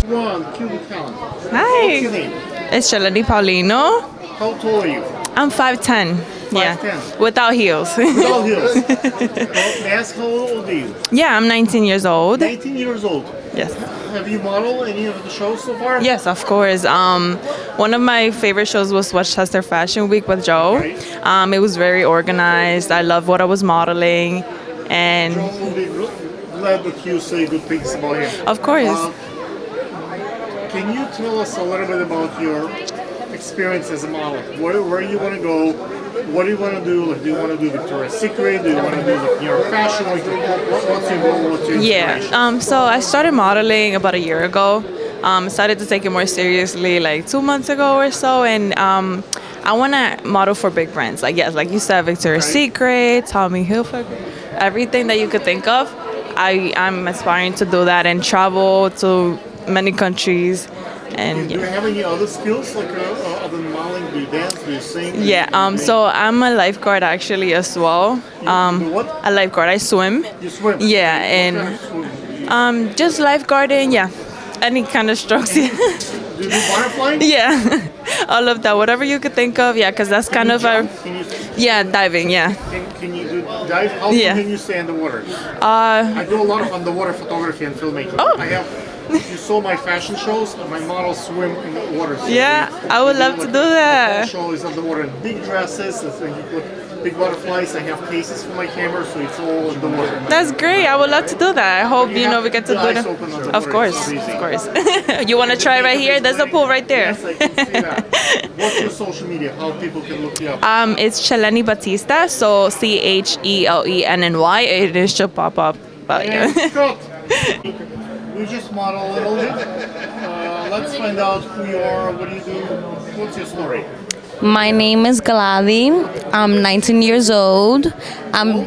One, Cuban talent. Hi. What's your name? It's Shalani Paulino. How tall are you? I'm 5'10". Yeah. 5'10". Without heels. Without heels. Well, may I ask how old are you? Yeah, I'm 19 years old. 19 years old. Yes. Have you modeled any of the shows so far? Yes, of course. One of my favorite shows was Westchester Fashion Week with Joe. Right. It was very organized. I loved what I was modeling. And Joe will be glad that you say good things about him. of course. Can you tell us a little bit about your experience as a model? Where you want to go? What do you want to do? Like, do you want to do Victoria's Secret? Do you want to do like New York Fashion Week? What's your goal? What's your inspiration? Yeah. So I started modeling about a year ago. Started to take it more seriously like 2 months ago or so, and I want to model for big brands. Like like you said, Victoria's Secret, Tommy Hilfiger, everything that you could think of. I'm aspiring to do that and travel to many countries. And Do you have any other skills like other than modeling? Do you dance? Do you sing? yeah. So I'm a lifeguard actually as well. You what? A lifeguard. I swim. You swim? Yeah, What and kind of swim? just lifeguarding. Yeah, any kind of strokes. Yeah. Do you do butterfly? Yeah, all of that, whatever you could think of. Yeah, because that's kind of Can you diving. Yeah. Can you do dive? How Yeah. can you stay underwater? I do a lot of underwater photography and filmmaking. Oh. I have. If you saw my fashion shows, my models swim in the water. So Yeah, I would love to do that. The show is underwater in big dresses. And so you put big butterflies. I have cases for my camera, so it's all in the water. That's great. I would love to do that. I hope we get to do eyes that. open on the Of water. course, It's easy. of course. You want to try right here? There's a pool right there. Yes, I can see that. What's your social media? How people can look you up? It's Cheleni Batista, so CHELENNY. It should pop up. But yeah. And Scott, we just model a little bit. Let's find out who you are. What do you do? What's your story? My name is Gladys. I'm 19 years old. I'm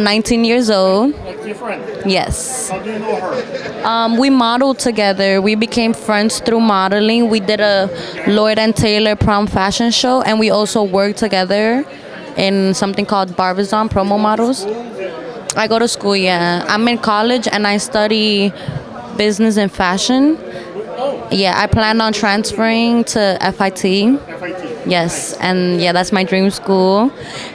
19 years old. Like your friend. Yes. How do you know her? We modeled together. We became friends through modeling. We did a Lloyd and Taylor prom fashion show, and we also worked together in something called Barbizon Promo Models. I go to school, yeah. I'm in college and I study business and fashion. Yeah, I plan on transferring to FIT. FIT. Yes, and yeah, that's my dream school.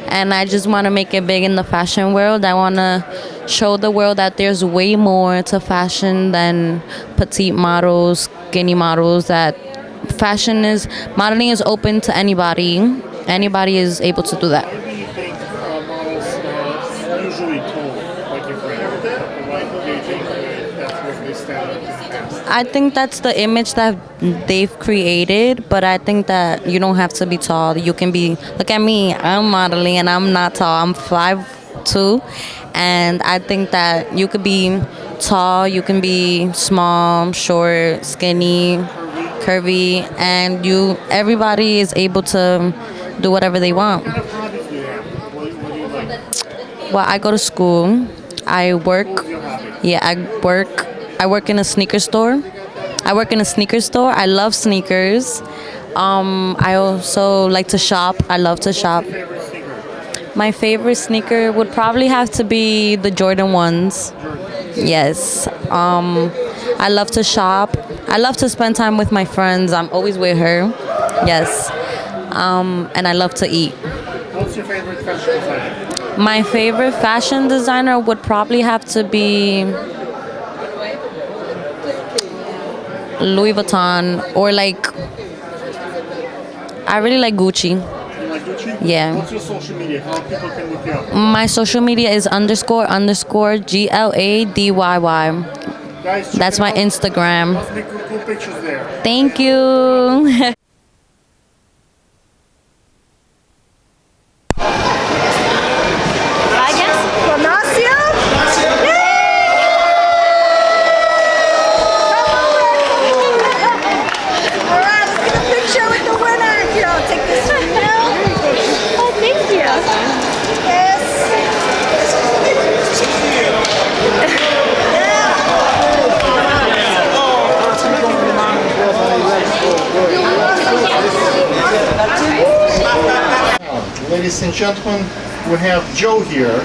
And I just want to make it big in the fashion world. I want to show the world that there's way more to fashion than petite models, skinny models, that modeling is open to anybody. Anybody is able to do that. Why do you think models usually tall, like your friend? Why do you think that's what they stand up in the past? I think that's the image that they've created, but I think that you don't have to be tall. You can be, look at me, I'm modeling and I'm not tall. I'm 5'2", and I think that you could be tall, you can be small, short, skinny, curvy, and everybody is able to do whatever they want. What kind of hobbies do you have? What do you like? Well, I go to school. I work. What's your hobby? Yeah, I work in a sneaker store. I love sneakers. I also like to shop. I love to shop. Favorite sneaker? My favorite sneaker would probably have to be the Jordan 1s. Yes. I love to shop. I love to spend time with my friends. I'm always with her. Yes. And I love to eat. What's your favorite fashion designer? My favorite fashion designer would probably have to be Louis Vuitton, or I really like Gucci. You like Gucci? Yeah. What's your social media? How people can look you up? My social media is __GLADYY. Guys, check That's it my out. Instagram. Lots of big cool pictures there. Thank you. Ladies and gentlemen, we have Joe here,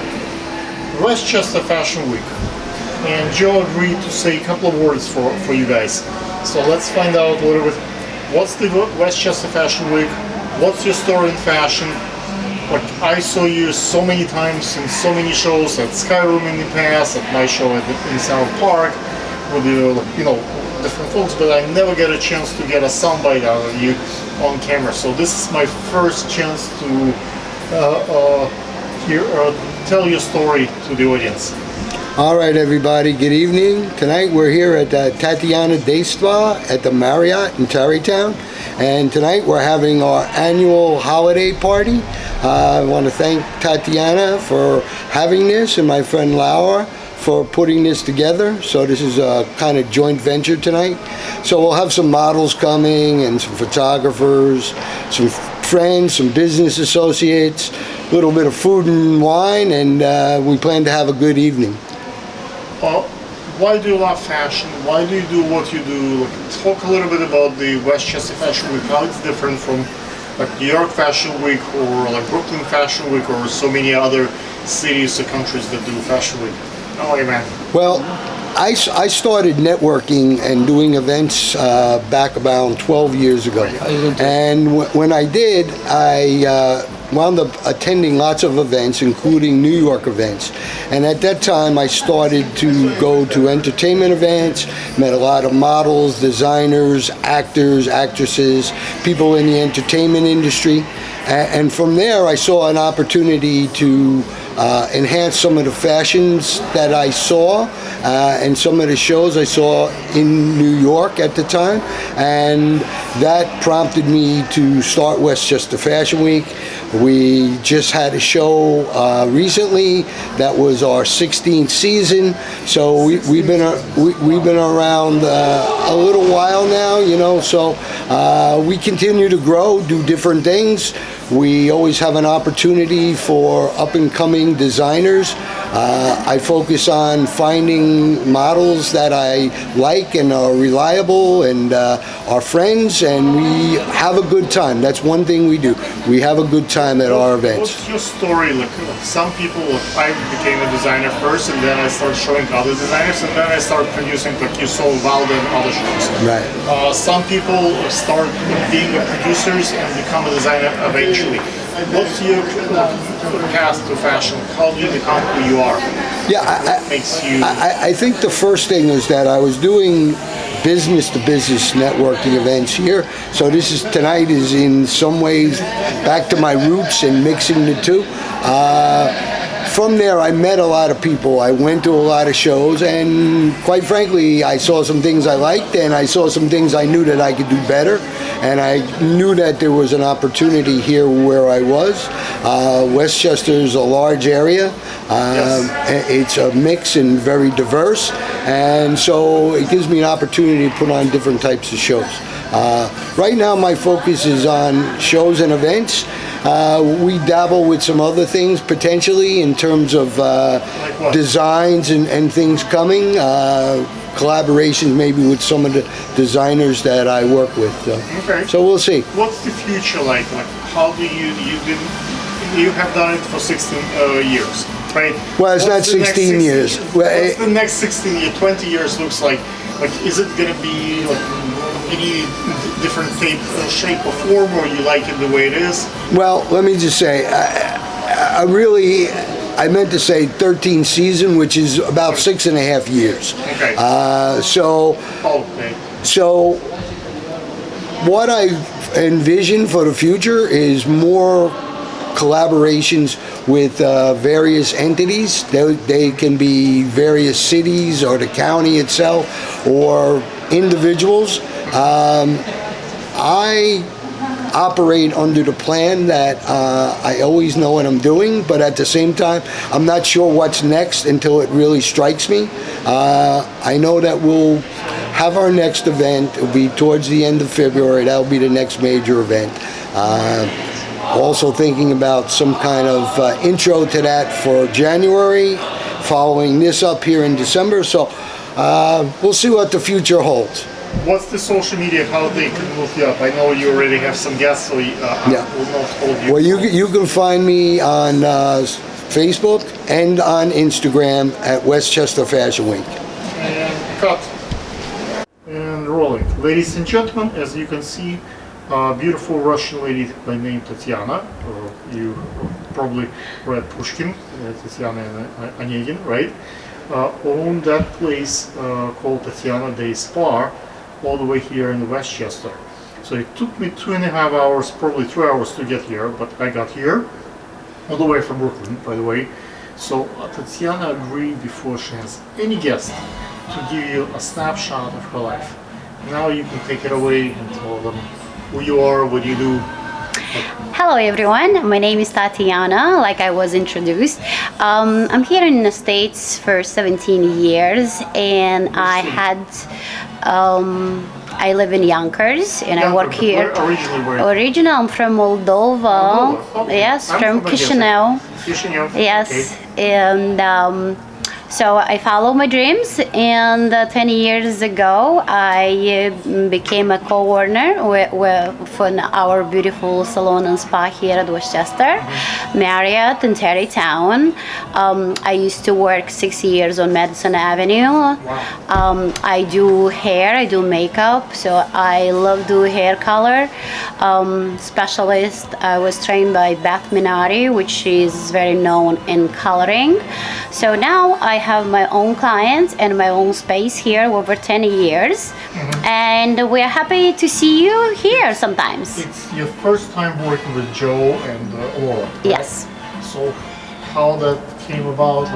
Westchester Fashion Week. And Joe agreed to say a couple of words for you guys. So let's find out a little bit. What's the Westchester Fashion Week? What's your story in fashion? Like, I saw you so many times in so many shows at Skyroom in the past, at my show in South Park, with you know, different folks, but I never get a chance to get a soundbite out of you on camera. So this is my first chance to tell your story to the audience. All right, everybody, good evening. Tonight we're here at Tatiana Day Spa at the Marriott in Tarrytown. And tonight we're having our annual holiday party. I want to thank Tatiana for having this and my friend Laura for putting this together. So this is a kind of joint venture tonight. So we'll have some models coming and some photographers, some friends, some business associates, a little bit of food and wine, and we plan to have a good evening. Why do you love fashion? Why do you do what you do? Like, talk a little bit about the Westchester Fashion Week, how it's different from like New York Fashion Week or like Brooklyn Fashion Week or so many other cities or countries that do Fashion Week. Oh, yeah, man. Well, I started networking and doing events back about 12 years ago. And when I did, I wound up attending lots of events, including New York events. And at that time, I started to go to entertainment events, met a lot of models, designers, actors, actresses, people in the entertainment industry. And from there, I saw an opportunity to enhance some of the fashions that I saw and some of the shows I saw in New York at the time, and that prompted me to start Westchester Fashion Week. We just had a show recently that was our 16th season, so we've been around a little while now, you know. So we continue to grow, do different things. We always have an opportunity for up-and-coming designers. I focus on finding models that I like and are reliable and are friends, and we have a good time. That's one thing we do. We have a good time at our events. What's your story? Like, some people, I became a designer first, and then I started showing other designers, and then I started producing, like you saw Valda and other shows. Right. Some people start being producers and become a designer eventually. What's your path to fashion? How do you become who you are? Yeah, I think the first thing is that I was doing business-to-business networking events here. So tonight is in some ways back to my roots and mixing the two. From there, I met a lot of people. I went to a lot of shows, and quite frankly, I saw some things I liked, and I saw some things I knew that I could do better, and I knew that there was an opportunity here where I was. Westchester is a large area. It's a mix and very diverse, and so it gives me an opportunity to put on different types of shows. Right now, my focus is on shows and events. We dabble with some other things potentially in terms of designs and things coming, collaborations maybe with some of the designers that I work with. Okay. So we'll see. What's the future like? Like, how do you have done it for 16 years, right? Well, it's not 16 years. What's the next 16 years, 20 years looks like? Like, is it going to be like any different shape or form, or you like it the way it is? Well, let me just say, I meant to say 13 season, which is about 6.5 years. Okay. So what I envision for the future is more collaborations with various entities. They can be various cities or the county itself or individuals. I operate under the plan that I always know what I'm doing, but at the same time, I'm not sure what's next until it really strikes me. I know that we'll have our next event. It'll be towards the end of February. That'll be the next major event. Also thinking about some kind of intro to that for January, following this up here in December. So we'll see what the future holds. What's the social media, how they can look you up? I know you already have some guests, so I will not hold you. Well, you can find me on Facebook and on Instagram at Westchester Fashion Week. And cut. And rolling. Ladies and gentlemen, as you can see, a beautiful Russian lady by name Tatiana. You probably read Pushkin, Tatiana Onegin, right? Owned that place called Tatiana Day Spa all the way here in Westchester. So it took me 2.5 hours, probably 3 hours to get here, but I got here all the way from Brooklyn, by the way. So Tatiana agreed before she has any guest to give you a snapshot of her life. Now you can take it away and tell them who you are, what you do. Hello everyone, my name is Tatiana, like I was introduced. I'm here in the States for 17 years and I live in Yonkers and I work here. Originally I'm from Moldova. Okay. Yes, I'm from Chisinau. Chisinau. Yes, Okay. and so I follow my dreams, and 20 years ago I became a co-owner for our beautiful salon and spa here at Westchester, Marriott in Tarrytown. I used to work 6 years on Madison Avenue. I do hair, I do makeup, so I love do hair color. Specialist, I was trained by Beth Minari, which is very known in coloring. So now I have my own clients and my own space here over 10 years, and we're happy to see you here sometimes. It's your first time working with Joe and Laura, right? Yes. So how that came about?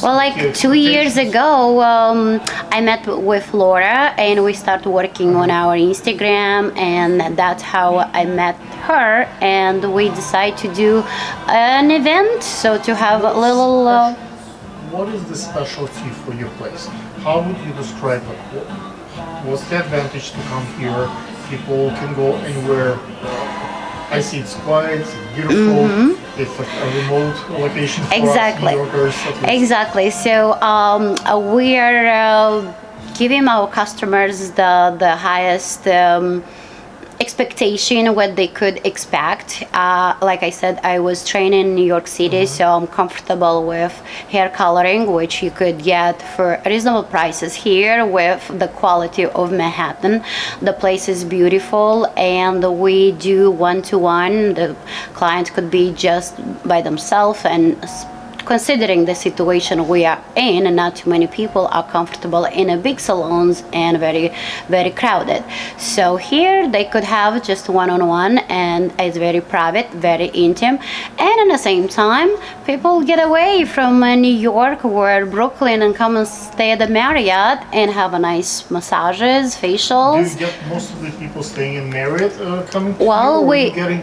Well, like 2 years ago, I met with Laura and we started working on our Instagram, and that's how I met her, and we decided to do an event, so to have a little... What is the specialty for your place? How would you describe it? What's the advantage to come here? People can go anywhere. I see it's quiet, it's beautiful. It's like a remote location for us New Yorkers. Exactly. So we are giving our customers the highest expectation, what they could expect. Like I said, I was trained in New York City, so I'm comfortable with hair coloring, which you could get for reasonable prices here with the quality of Manhattan. The place is beautiful, and we do one-to-one. The client could be just by themselves, and considering the situation we are in, and not too many people are comfortable in a big salons and very, very crowded. So here they could have just one-on-one, and it's very private, very intimate, and at the same time, people get away from New York or Brooklyn and come and stay at the Marriott and have a nice massages, facials. Do you get most of the people staying in Marriott coming to Well, you, or we- you getting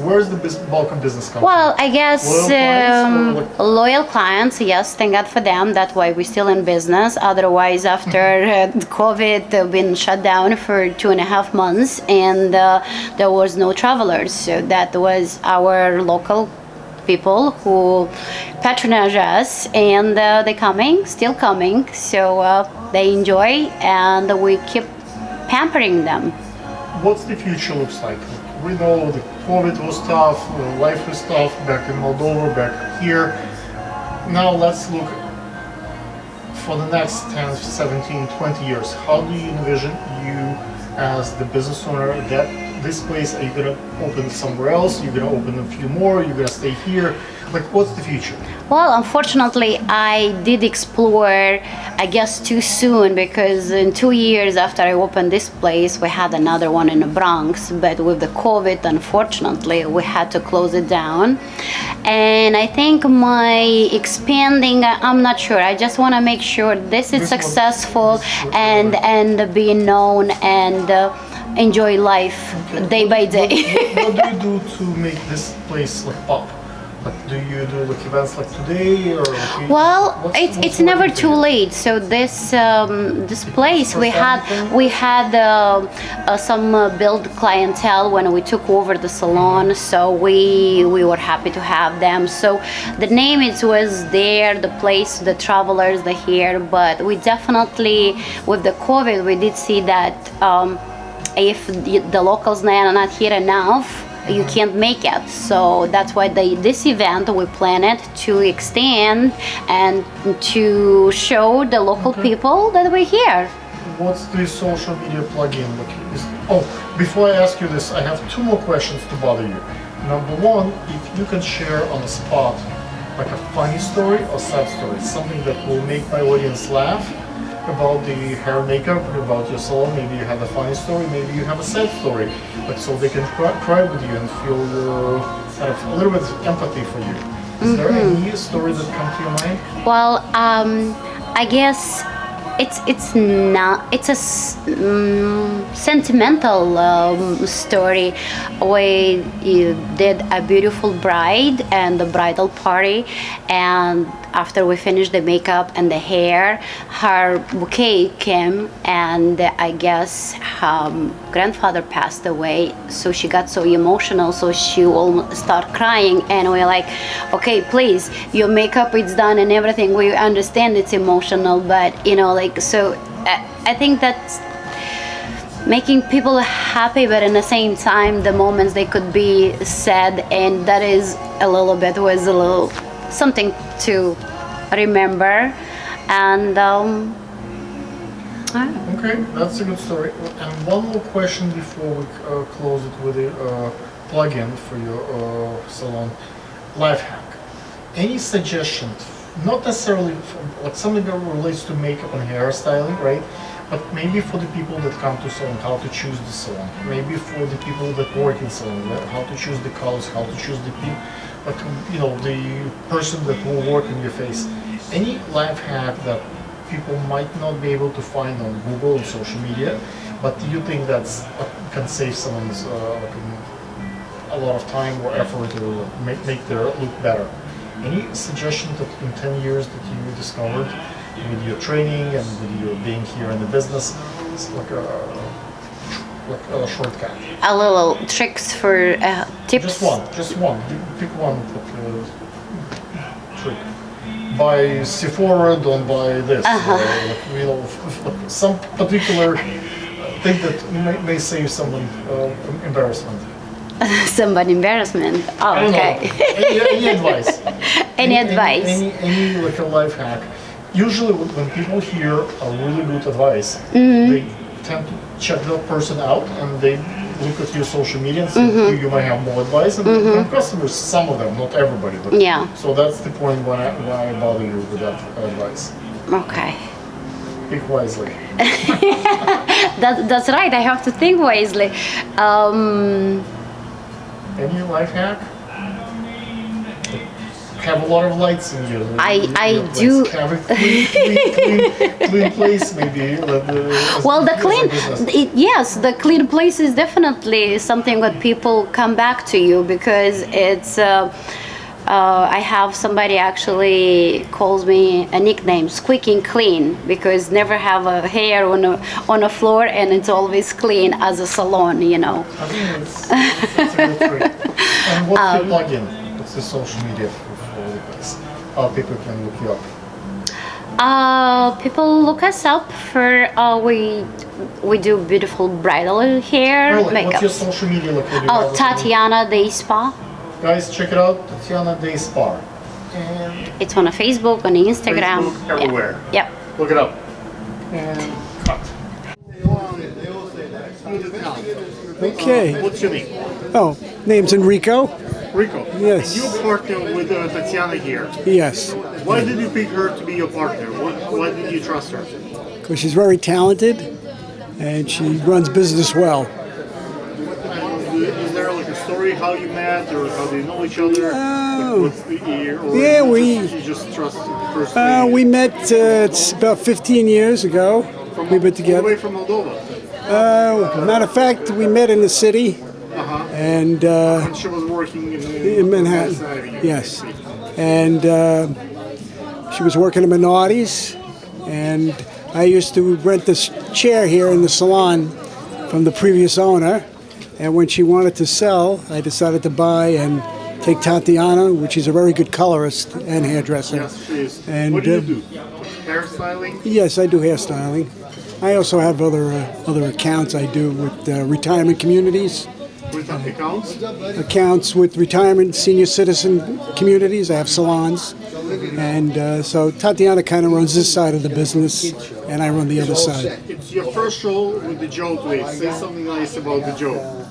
where's the bulk of business coming Well, from? I guess Loyal clients, or like- loyal clients, yes, thank God for them. That's why we're still in business. Otherwise, after COVID, been shut down for 2.5 months, and there was no travelers. So that was our local people who patronize us, and they coming, still coming. So they enjoy, and we keep pampering them. What's the future looks like? We know the COVID was tough, life was tough back in Moldova, back here. Now let's look for the next 10, 17, 20 years. How do you envision you as the business owner that this place, are you going to open somewhere else? You're going to open a few more? You're going to stay here? Like, what's the future? Well, unfortunately, I did explore, I guess, too soon, because in 2 years after I opened this place, we had another one in the Bronx, but with the COVID, unfortunately, we had to close it down. And I think my expanding, I'm not sure. I just want to make sure this is successful and being known and enjoy life day by day. What do you do to make this place like pop? Like, do you do like events like today, or? Like, Well, what's it's never too late. So this place we had some build clientele when we took over the salon. So we were happy to have them. So the name was there, the place, the travelers, the here. But we definitely, with the COVID, we did see that if the locals are not here enough, you can't make it. So that's why this event we planned to extend and to show the local people that we're here. what's the social media plugin? Oh, before I ask you this, I have two more questions to bother you. Number one, if you can share on the spot like a funny story or sad story, something that will make my audience laugh about the hair and makeup, about your salon. Maybe you have a funny story, maybe you have a sad story, but so they can cry with you and feel kind of a little bit of empathy for you. Is there any story that come to your mind? Well, I guess it's not it's a sentimental story. We did a beautiful bride and the bridal party, and after we finished the makeup and the hair, her bouquet came, and I guess her grandfather passed away, so she got so emotional, so she almost started crying, and we're like, okay, please, your makeup is done and everything, we understand it's emotional, but so I think that's making people happy, but in the same time the moments they could be sad, and that is was a little something to remember. And okay, that's a good story. And one more question before we close it with a plug-in for your salon. Life hack. Any suggestions? Not necessarily like something that relates to makeup and hairstyling, right? But maybe for the people that come to salon, how to choose the salon. Maybe for the people that work in salon, how to choose the colors, how to choose the people, like the person that will work in your face. Any life hack that people might not be able to find on Google and social media, but do you think that's can save someone's a lot of time or effort to make their look better? Any suggestions that in 10 years that you discovered with your training and with your being here in the business? It's like a shortcut. a little tricks for tips. Just one. You pick one trick. Buy Sephora, don't buy this. Some particular thing that may save someone embarrassment. Some embarrassment. Oh, I don't okay. know. Any advice? Any advice? Any like a life hack? Usually when people hear a really good advice, they tend to check that person out and they look at your social media and see you might have more advice. And from customers, some of them, not everybody. But Yeah. So that's the point why I bother you with that advice. Okay. Pick wisely. That's right. I have to think wisely. Any life hack? Have a lot of lights in your I place. do. Have a clean place, maybe. Well, the clean, business. yes, the clean place is definitely something that people come back to you, because it's. I have somebody actually calls me a nickname, squeaking clean, because never have a hair on a floor, and it's always clean as a salon, I think that's a good trick. And what's the plugin? What's the social media for the place? How people can look you up? People look us up for we do beautiful bridal hair Really? makeup. What's your social media look? Oh, Tatiana Day Spa. Guys, check it out, Tatiana Day Spa. And It's on a Facebook, on Instagram. Facebook, everywhere. Yep. Look it up. And cut. Okay. What's your name? Oh, name's Enrico. Rico. Yes. And you partner with Tatiana here. Yes, Why did you pick her to be your partner? Why did you trust her? because she's very talented and she runs business well. Is there like a story how you met or how do you know each other? Oh. Like, what's the year? Or Yeah, you just trust personally? We met it's about 15 years ago. from, We've been all the way together. from Moldova. Matter of fact, we met in the city and And she was working in Manhattan. Yes, and she was working at Minardi's, and I used to rent this chair here in the salon from the previous owner. And when she wanted to sell, I decided to buy and take Tatiana, which is a very good colorist and hairdresser. Yes, she is. And, What do you do? Hairstyling? Yes, I do hairstyling. I also have other accounts I do with retirement communities, With accounts? accounts with retirement senior citizen communities. I have salons. And so Tatiana kind of runs this side of the business, and I run the other side. It's your commercial with the Joe today. Say something nice about the Joe.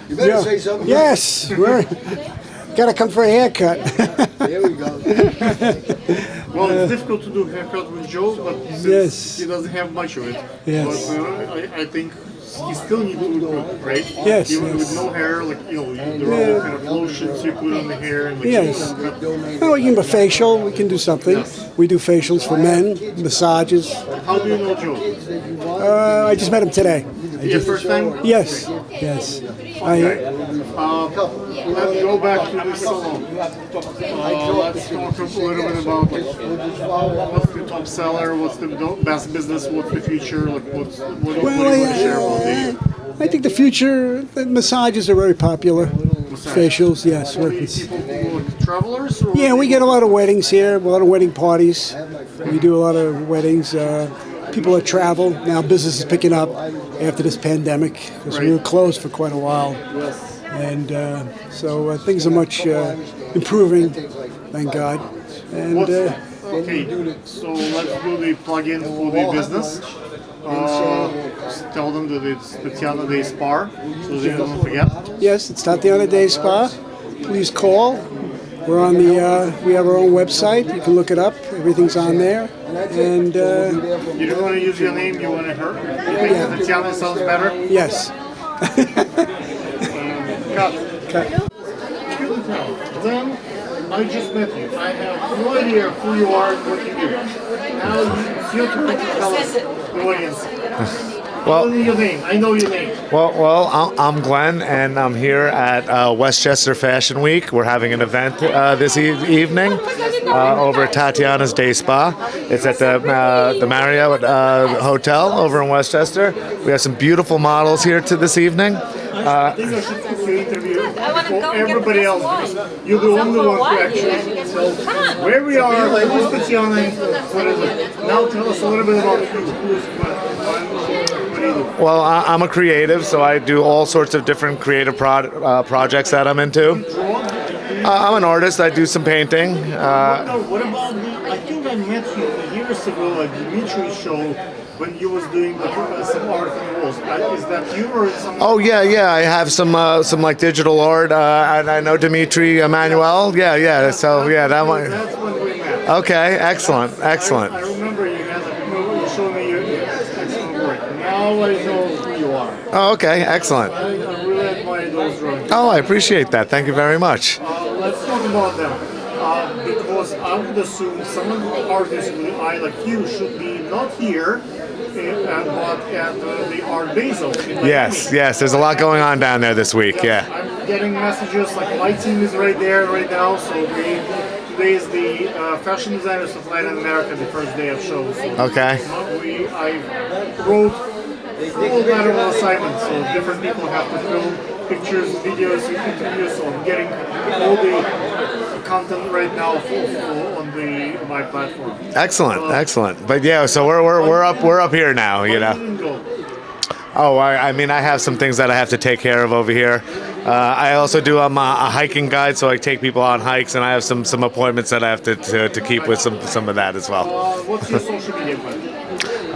You better say something. Yes, we're gotta come for a haircut. There we go. Well, it's difficult to do haircut with Joe, but since Yes. he doesn't have much of it. Yes. But I think he still needs to look good, right? Yes, Even yes. with no hair, like, you know, there are all kind of lotions you put on the hair and like Yes. Well, we can do a facial. We can do something. Yes. We do facials for men, massages. How do you know Joe? I just met him today. Your first time? Yes, yes. Let's go back to the salon. Let's talk a little bit about like, what's the top seller, what's the best business, what's the future, like what do you want to share about the I think the future, the massages are very popular. Facials, yes. people, like, travelers? Or Yeah, we get a lot of weddings here, a lot of wedding parties. We do a lot of weddings. People that travel. Now business is picking up after this pandemic because we were closed for quite a while. And so things are much improving, thank God. And okay, so let's do the plug-in for the business. Tell them that it's Tatiana Day Spa, so they don't forget. yes, it's Tatiana Day Spa. Please call. We're on the. We have our own website. You can look it up. Everything's on there. And You don't want to use your name, you want to her? You think that Tatiana sounds better? yes. Cut. Then, I just met you. I have no idea who you are and what you do. Now it's your turn to tell us, the audience. Well- I know your name. I know your name. Well, I'm Glenn, and I'm here at Westchester Fashion Week. We're having an event this evening over at Tatiana's Day Spa. It's at the Marriott Hotel over in Westchester. We have some beautiful models here this evening. I think I should put your interview for everybody else because you're the only one who actually tells where we are, who's Tatiana, what is it. Now tell us a little bit about you. Who's what do you do? Well, I'm a creative, so I do all sorts of different creative projects that I'm into. I'm an artist. I do some painting. What about I think I met you years ago at Dimitri's show when you was doing some art on the walls. Is that you or some? Oh yeah. I have some like digital art. I know Dimitri Emanuel. Yeah. So yeah, that one. That's when we met. Okay, excellent. I remember you showed me your excellent work. Now I know who you are. Oh, okay, excellent. I really admire those drawings. Oh, I appreciate that. Thank you very much. Let's talk about them. Because I would assume some of the artists with an eye like you should be not here, but at the Art Basel. Yes. There's a lot going on down there this week. Yeah. I'm getting messages like my team is right there right now. So today is the Fashion Designers of Latin America, the first day of shows. So Okay. I wrote full lateral assignments, so different people have to film pictures, videos, interviews. So I'm getting all the content right now on my platform. Excellent. But yeah, so we're up here now. You know. Oh, I mean, I have some things that I have to take care of over here. I also do. I'm a hiking guide, so I take people on hikes, and I have some appointments that I have to keep with some of that as well. What's your social media plan?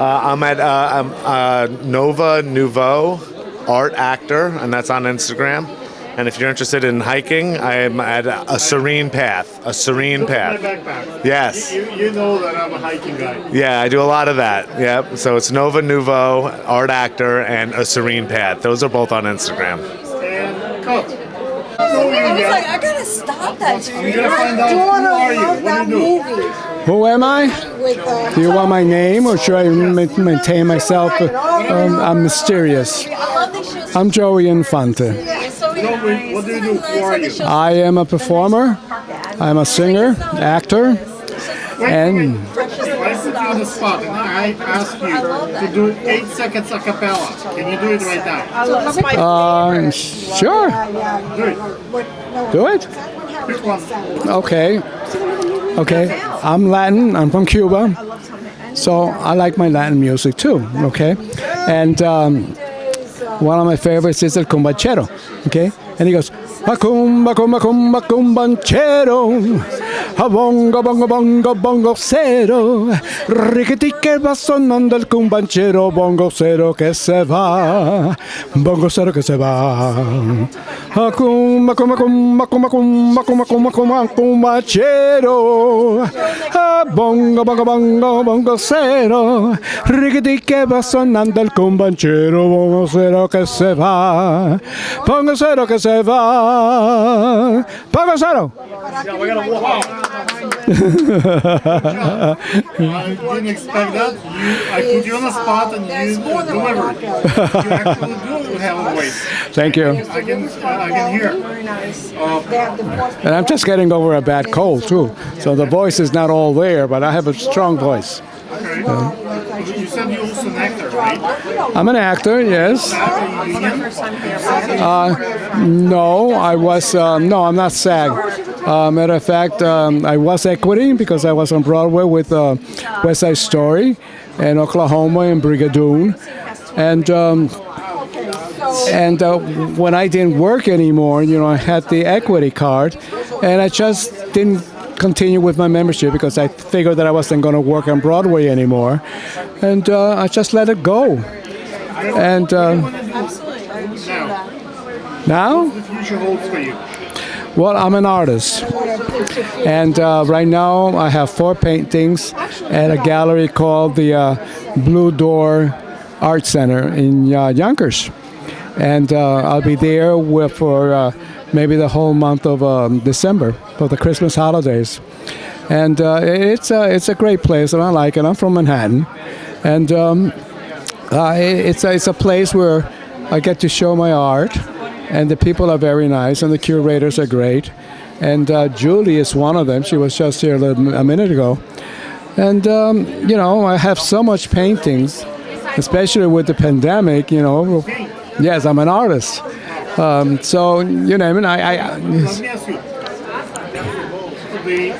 I'm at Nova Nouveau Art Actor, and that's on Instagram. And if you're interested in hiking, I'm at a Serene Path. My backpack. Yes. You know that I'm a hiking guy. Yeah, I do a lot of that. Yep. So it's Nova Nouveau Art Actor and a Serene Path. Those are both on Instagram. And cut. I gotta stop that. We're gonna find out who are you. What do you do? Who am I? Do you want my name, or should I maintain myself? I'm mysterious. I'm Joey Infante. What do you do? Who are you? I am a performer. I'm a singer, actor, and If I put you on the spot and I ask you to do 8 seconds a cappella, can you do it right now? sure. Do it. Do it? Pick one. Okay. I'm Latin. I'm from Cuba, so I like my Latin music too. Okay, and one of my favorites is El Cumbachero. Okay, and he goes, "Bacum, bacum, bacum, bacum, banchero, bongo, bongo, bongo, bongo cero. Riquiti que va sonando el cumbanchero, bongo cero que se va, bongo cero que se va. Cumba, cumba, cumba, cumba, cumba, cumba, cumba, cumba, cumbachero. Bongo, bongo, bongo, bongo cero. Riquiti que va sonando el cumbanchero, bongo cero que se va, bongo cero que se va, bongo cero. I didn't expect that. I put you on the spot and you delivered. You actually do have a voice. Thank you. I can hear. And I'm just getting over a bad cold too, so the voice is not all there, but I have a strong voice. Okay. You said you're also an actor, right? I'm an actor, yes. No, I was. No, I'm not SAG. Matter of fact, I was equity because I was on Broadway with West Side Story and Oklahoma and Brigadoon. And when I didn't work anymore, I had the equity card, and I just didn't continue with my membership because I figured that I wasn't going to work on Broadway anymore, and I just let it go. And now, What the future holds for you? well, I'm an artist, and right now I have 4 paintings at a gallery called the Blue Door Art Center in Yonkers, and I'll be there for maybe the whole month of December for the Christmas holidays, and it's a great place, and I like it. I'm from Manhattan, and it's a place where I get to show my art. And the people are very nice, and the curators are great. And Julie is one of them. She was just here a minute ago. And, I have so much paintings, especially with the pandemic, Yes, I'm an artist. So, you name it. Let me ask you. The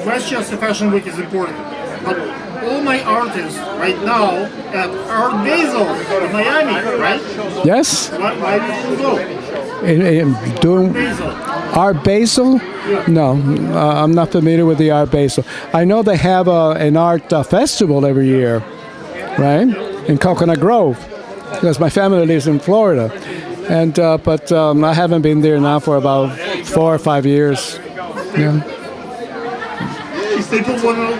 Westchester Fashion Week is important. But all my artists right now at Art Basel in Miami, right? Yes? Why did you go? Doing Basel. Art Basel? No, I'm not familiar with the Art Basel. I know they have an art festival every year, right? In Coconut Grove, because my family lives in Florida. And but I haven't been there now for about 4 or 5 years. Yeah. If people want to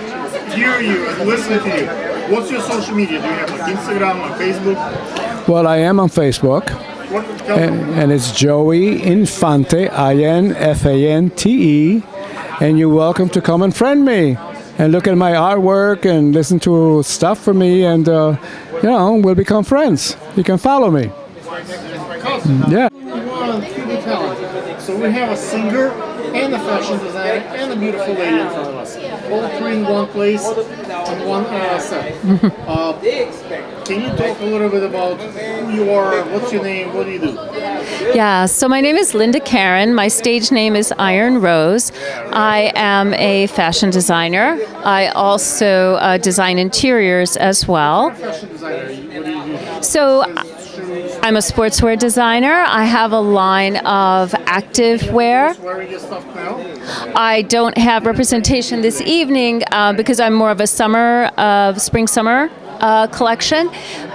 hear you and listen to you, what's your social media? Do you have Instagram or Facebook? Well, I am on Facebook, and it's Joey Infante, Infante, and you're welcome to come and friend me and look at my artwork and listen to stuff from me, and we'll become friends. You can follow me. Yeah. So we have a singer and a fashion designer and a beautiful lady in front of us. All 3 in one place in one set. Can you talk a little bit about who you are, what's your name, what do you do? Yeah, so my name is Linda Karen. My stage name is Iron Rose. I am a fashion designer. I also design interiors as well. Fashion designer, what do you do? So I'm a sportswear designer. I have a line of active wear. Wearing your stuff now? I don't have representation this evening because I'm more of a spring-summer collection,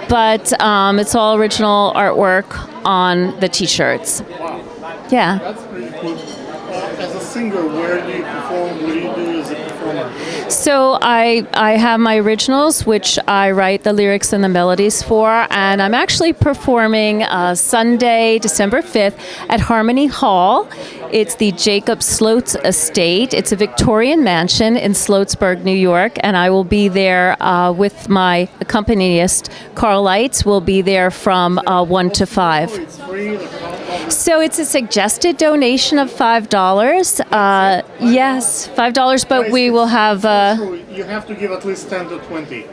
but it's all original artwork on the t-shirts. Wow. Yeah. That's pretty cool. As a singer, where do you perform? What do you do as a performer? So I have my originals, which I write the lyrics and the melodies for, and I'm actually performing Sunday, December 5th at Harmony Hall. It's the Jacob Sloats Estate. It's a Victorian mansion in Sloatsburg, New York, and I will be there with my accompanist, Carl Leitz. We'll be there from 1 to 5. It's free. So it's a suggested donation of $5. Yes, $5, but we will have... You have to give at least 10 to 20.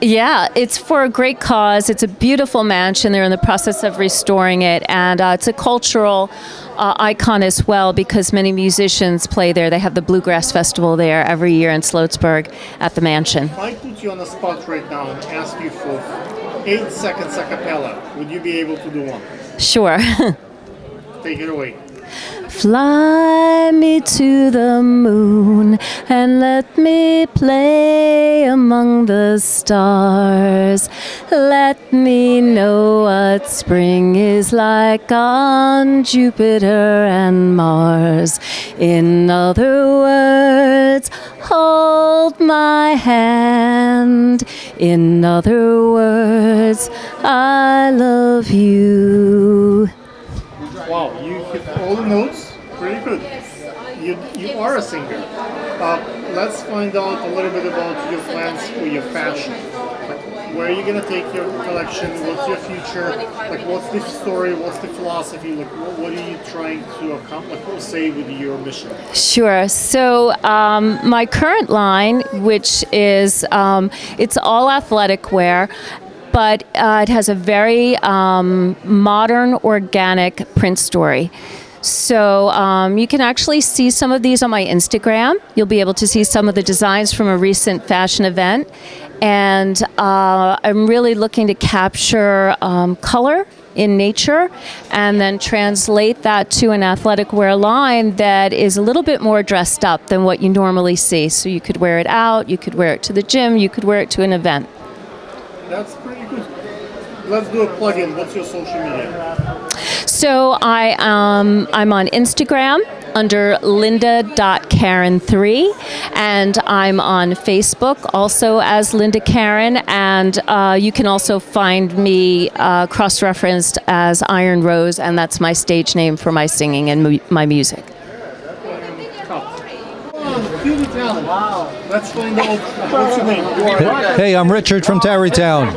Yeah, it's for a great cause. It's a beautiful mansion. They're in the process of restoring it, and it's a cultural icon as well because many musicians play there. They have the Bluegrass Festival there every year in Sloatsburg at the mansion. If I put you on the spot right now and ask you for 8 seconds a cappella, would you be able to do one? Sure. Take it away. Fly me to the moon and let me play among the stars. Let me know what spring is like on Jupiter and Mars. In other words, hold my hand. In other words, I love you. Wow, you hit all the notes. Pretty good. You are a singer. Let's find out a little bit about your plans for your fashion. Like, where are you gonna take your collection? What's your future? Like, what's the story? What's the philosophy? Like, what are you trying to accomplish? Like, say with your mission? Sure. So my current line, which is it's all athletic wear, but it has a very modern, organic print story. So you can actually see some of these on my Instagram. You'll be able to see some of the designs from a recent fashion event. And I'm really looking to capture color in nature and then translate that to an athletic wear line that is a little bit more dressed up than what you normally see. So you could wear it out, you could wear it to the gym, you could wear it to an event. That's pretty good. Let's do a plug-in. What's your social media? So I'm on Instagram under linda.karen3, and I'm on Facebook also as Linda Karen, and you can also find me cross-referenced as Iron Rose, and that's my stage name for my singing and my music. Wow. Let's find out what's your name. Hey, I'm Richard from Tarrytown.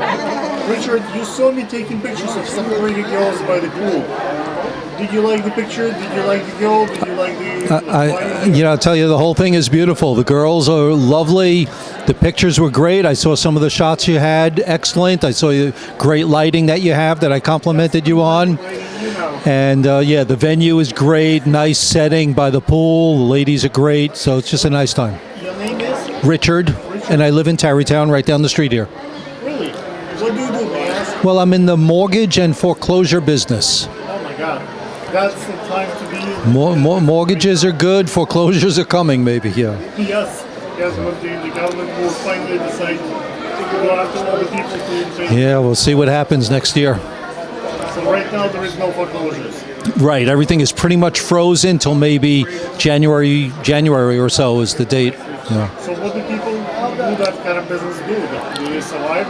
Richard, you saw me taking pictures of some pretty girls by the pool. Did you like the picture? Did you like the girl? Did you like the... I'll tell you, the whole thing is beautiful. The girls are lovely. The pictures were great. I saw some of the shots you had. Excellent. I saw the great lighting that you have that I complimented you on. And the venue is great. Nice setting by the pool. The ladies are great. So it's just a nice time. Your name is? Richard. And I live in Tarrytown, right down the street here. Really? What do you do, may I ask? Well, I'm in the mortgage and foreclosure business. Oh my God. That's the time to be... Mortgages are good. Foreclosures are coming, maybe, yeah. Yes, but the government will finally decide to go after all the people to... Yeah, we'll see what happens next year. So right now there is no foreclosures. Right, everything is pretty much frozen till maybe January or so is the date. Yeah. So what do people who do that kind of business do? Do they survive?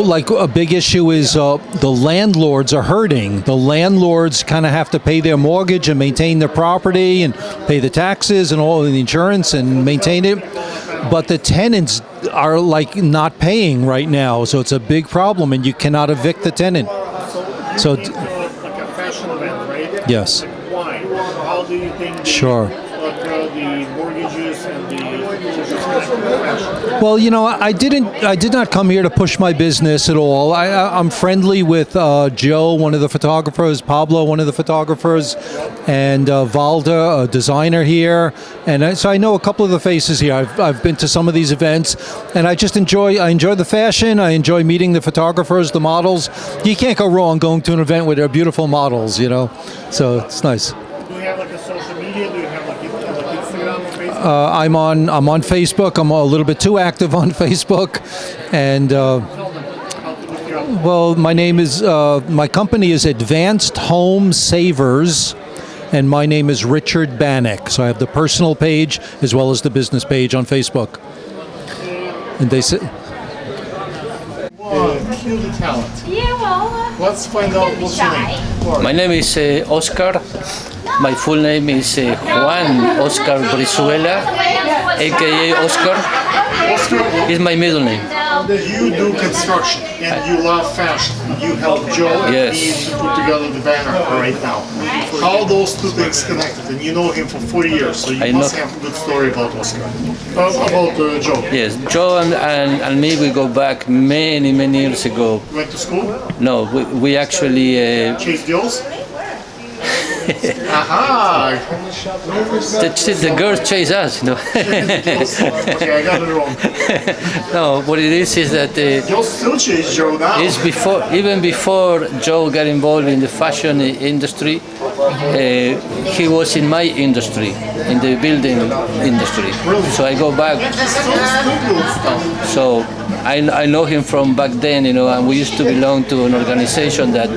Like a big issue is the landlords are hurting. The landlords kind of have to pay their mortgage and maintain their property and pay the taxes and all the insurance and maintain it. But the tenants are like not paying right now, so it's a big problem, and you cannot evict the tenant. So like a fashion event, right? Yes. Like why? How do you think the mortgages and the fashion? Well, I did not come here to push my business at all. I'm friendly with Joe, one of the photographers, Pablo, one of the photographers, and Valda, a designer here. And so I know a couple of the faces here. I've been to some of these events, and I enjoy the fashion. I enjoy meeting the photographers, the models. You can't go wrong going to an event where there are beautiful models, So it's nice. Do you have like a social media? Do you have like Instagram or Facebook? I'm on Facebook. I'm a little bit too active on Facebook, and well, my name is my company is Advanced Home Savers, and my name is Richard Bannock. So I have the personal page as well as the business page on Facebook. And they say, Cue the talent. Let's find out what's your name. My name is Oscar. My full name is Juan Oscar Brizuela, aka Oscar. Oscar Is my middle name. You do construction and you love fashion. You help Joe and me to put together the banner right now. How are those two things connected? And you know him for 40 years, so you must have a good story about Oscar. About Joe. Yes, Joe and me, we go back many years ago. Went to school? No, we actually... Chased girls? Aha! The girls chase us, Okay, I got it wrong. No, what it is that You'll still chase Joe now. is even before Joe got involved in the fashion industry. He was in my industry, in the building industry. So I go back. So I know him from back then, and we used to belong to an organization that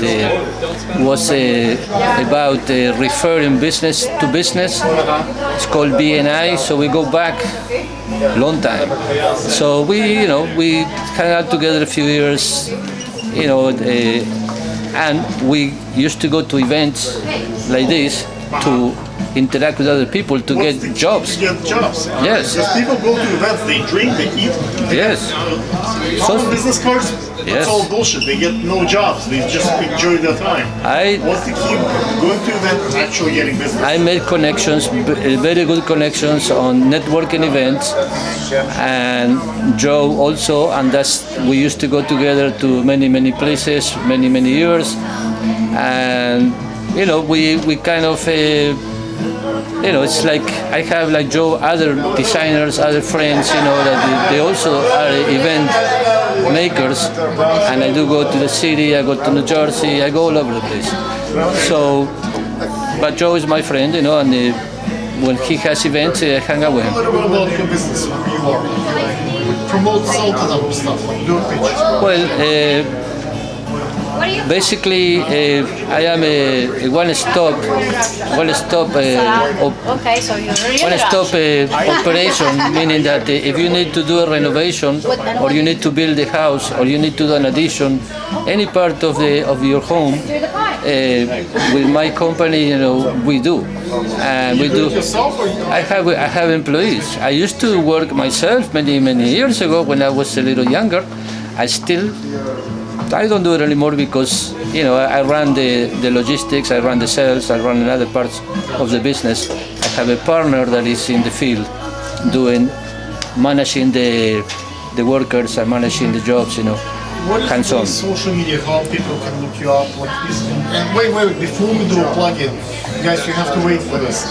was about referring business to business. It's called BNI. So we go back long time. So we hang out together a few years, and we used to go to events like this to interact with other people to get jobs. To get jobs. Yes. Because people go to events, they drink, they eat. Yes. All the business cards, Yes. it's all bullshit. They get no jobs. They just enjoy their time. Once they keep going to events, actually getting business. I made connections, very good connections on networking events, and Joe also, and we used to go together to many places, many years, and we kind of. It's like I have like Joe, other designers, other friends, that they also are event makers, and I do go to the city, I go to New Jersey, I go all over the place. So, but Joe is my friend, and when he has events, I hang out with him. What about your business? Who you are? Promote, sell to them stuff. Do a pitch. Well, basically, I am a one-stop operation, meaning that if you need to do a renovation, or you need to build a house, or you need to do an addition, any part of your home, with my company, we do. And we do. I have employees. I used to work myself many years ago when I was a little younger. I don't do it anymore because I run the logistics, I run the sales, I run other parts of the business. I have a partner that is in the field managing the workers and managing the jobs, hands-on. Social media, how people can look you up. And wait, before we do a plug-in, guys, you have to wait for this.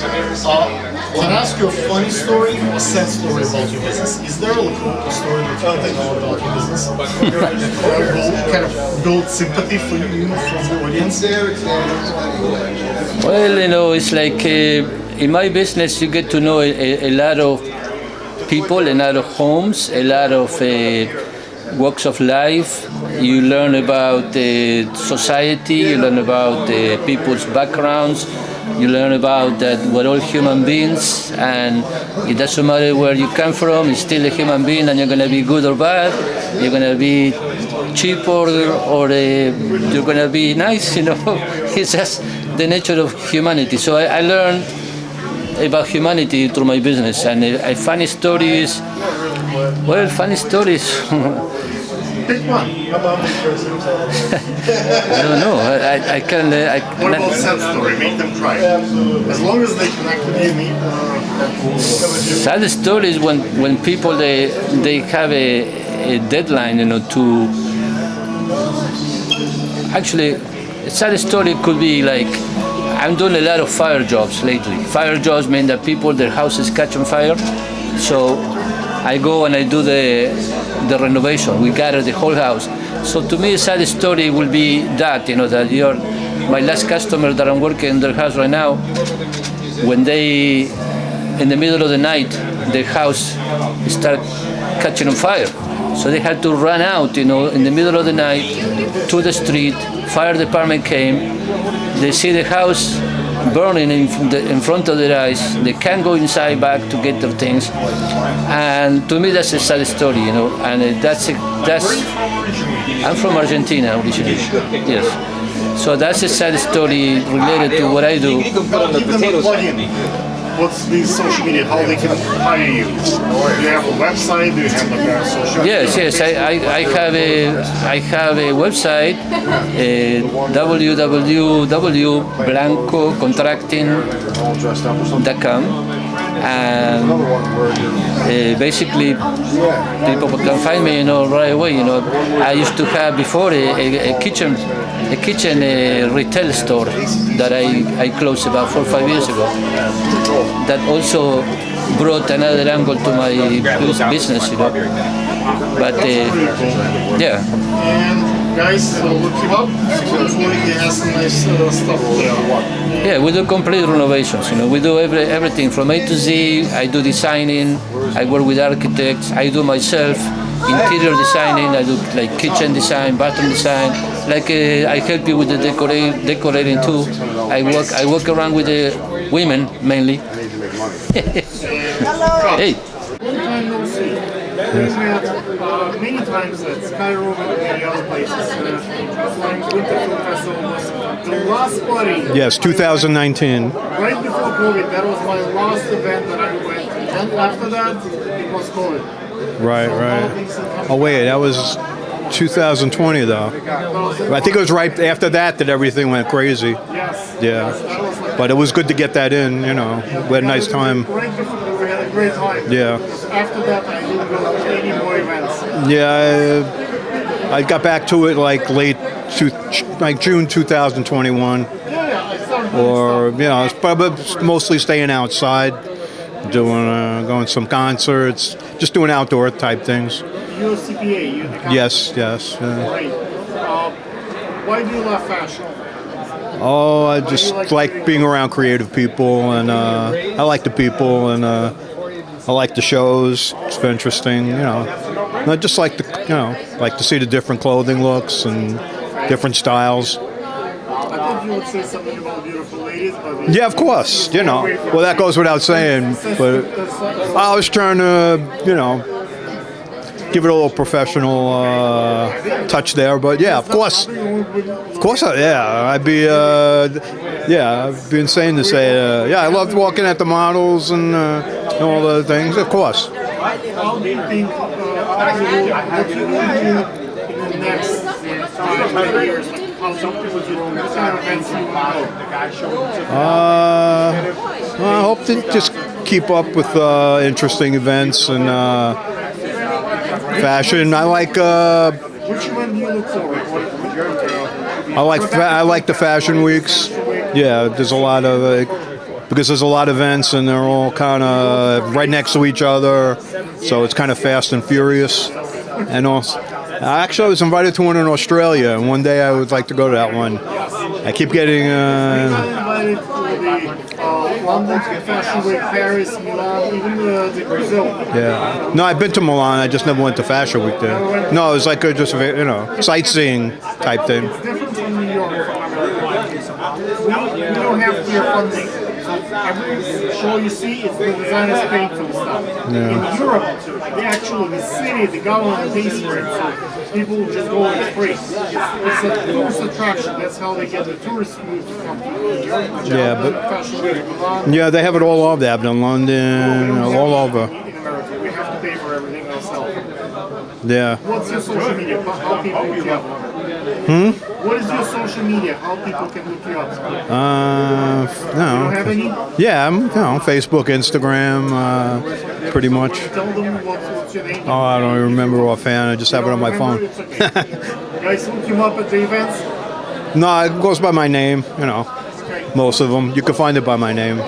Can I ask you a funny story or a sad story about your business? Is there a story that you can tell about your business? Kind of build sympathy for you from the audience? Well, it's like in my business you get to know a lot of people, a lot of homes, a lot of walks of life. You learn about society, you learn about people's backgrounds. You learn about that we're all human beings, and it doesn't matter where you come from, it's still a human being, and you're going to be good or bad, you're going to be cheap or you're going to be nice, It's just the nature of humanity. So I learned about humanity through my business, and funny stories. Pick one. I don't know. I can. What about sad story? Make them cry. As long as they connect with you, sad stories when people they have a deadline, to. Actually, a sad story could be like I'm doing a lot of fire jobs lately. Fire jobs mean that their houses catch on fire, so I go and I do the renovation. We gather the whole house. So to me, a sad story will be that, that you're my last customer that I'm working in their house right now. When they, in the middle of the night, the house start catching on fire. So they had to run out, in the middle of the night to the street. Fire department came. They see the house burning in front of their eyes. They can't go inside back to get their things. And to me, that's a sad story, And that's. I'm from Argentina originally. Yes. So that's a sad story related to what I do. What's the social media? How they can hire you? Do you have a website? Do you have like a social? Yes. I have a website, www.blancocontracting.com, and basically people can find me, right away. I used to have before a kitchen retail store that I closed about 4 or 5 years ago. That also brought another angle to my business, But yeah. And guys, look him up. He has some nice stuff there. Yeah, we do complete renovations. We do everything from A to Z. I do designing. I work with architects. I do myself interior designing. I do like kitchen design, bathroom design. Like I help you with the decorating too. I work around with the women mainly. Hey. Long time no see. We've met many times at Sky Room and many other places. Flying Winter Film Festival was the last party. Yes, 2019. Right before COVID, that was my last event that I went. And after that, it was COVID. Right, right. Oh wait, that was 2020 though. I think it was right after that everything went crazy. Yes. Yeah. But it was good to get that in, We had a nice time. Right before, we had a great time. Yeah. After that, I didn't go to any more events. Yeah, I got back to it like June 2021. Yeah, I started Or, it's probably mostly staying outside, going some concerts, just doing outdoor type things. You're a CPA. You're the company. Yes. Great. Why do you love fashion? Oh, I just like being around creative people, and I like the people, and I like the shows. It's interesting, And I just like like to see the different clothing looks and different styles. I thought you would say something about beautiful ladies, but Yeah, of course, Well, that goes without saying, but I was trying to, give it a little professional touch there. But yeah, of course, I'd be, I've been saying to say, I loved walking at the models and all the things, of course. how do you think what you will do in the next 5, 10 years? How something would you do? What kind of events you want to go? Well, I hope to just keep up with interesting events and fashion. I like. Which one do you look forward to? I like the fashion weeks. Yeah, there's a lot of because there's a lot of events and they're all kind of right next to each other, so it's kind of fast and furious. And also, actually, I was invited to one in Australia, and one day I would like to go to that one. I keep getting. Invited to the London Fashion Week, Paris, Milan, even the Brazil. Yeah. No, I've been to Milan. I just never went to Fashion Week there. No, it was like a just sightseeing type thing. It's different from New York. We don't have clear funding. So every show you see, it's the designers paying for the stuff. Yeah. In Europe, the city, the government pays for it. So people just go and it's free. It's a tourist attraction. That's how they get the tourists moved to come to New York. Yeah, but Fashion Week, Milan. yeah, they have it all over. They have it in London, all over. In America, we have to pay for everything ourselves. Yeah. What's your social media? How people look you up? What is your social media? How people can look you up? You don't have any? Yeah, Facebook, Instagram, pretty much. Tell them what's your name. Oh, I don't even remember offhand. I just have it on my phone. It's okay. Guys, look him up at the events. No, it goes by my name, Most of them. You can find it by my name.